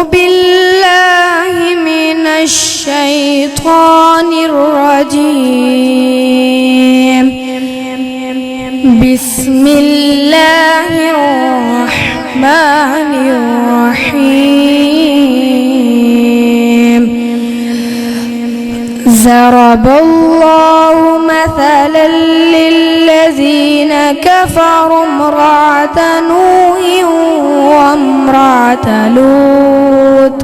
بالله من الشيطان الرجيم. بسم الله الرحمن الرحيم. ضرب الله مثلا للذين كفروا امرأة نوح وامرأة لوط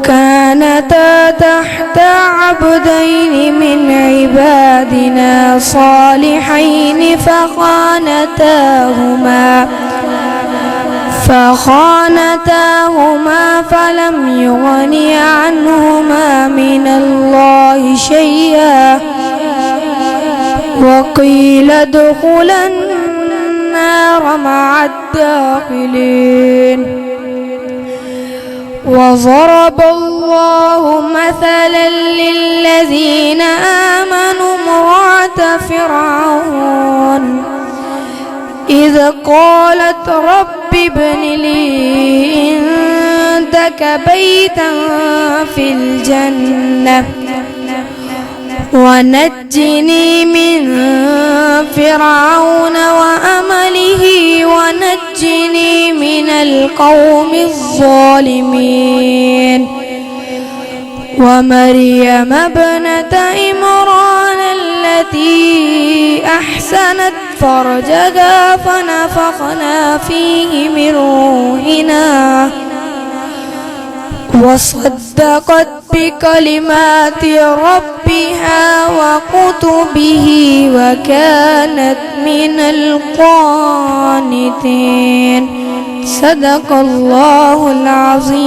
كانتا تحت عبدين من عبادنا صالحين فخانتاهما فلم يغني عنهما من الله شيئا وقيل ادخلا النار مع الداخلين. وضرب الله مثلا للذين آمنوا امرأة فرعون إذ قالت رب ابن لي عندك بيتا في الجنة ونجني من فرعون وعمله ونجني من القوم الظالمين. ومريم ابنة عمران التي أحسنت فرجها فنفخنا فيه من روحنا وصدقت بكلمات ربها وكتبه وكانت من القانتين. صدق الله العظيم.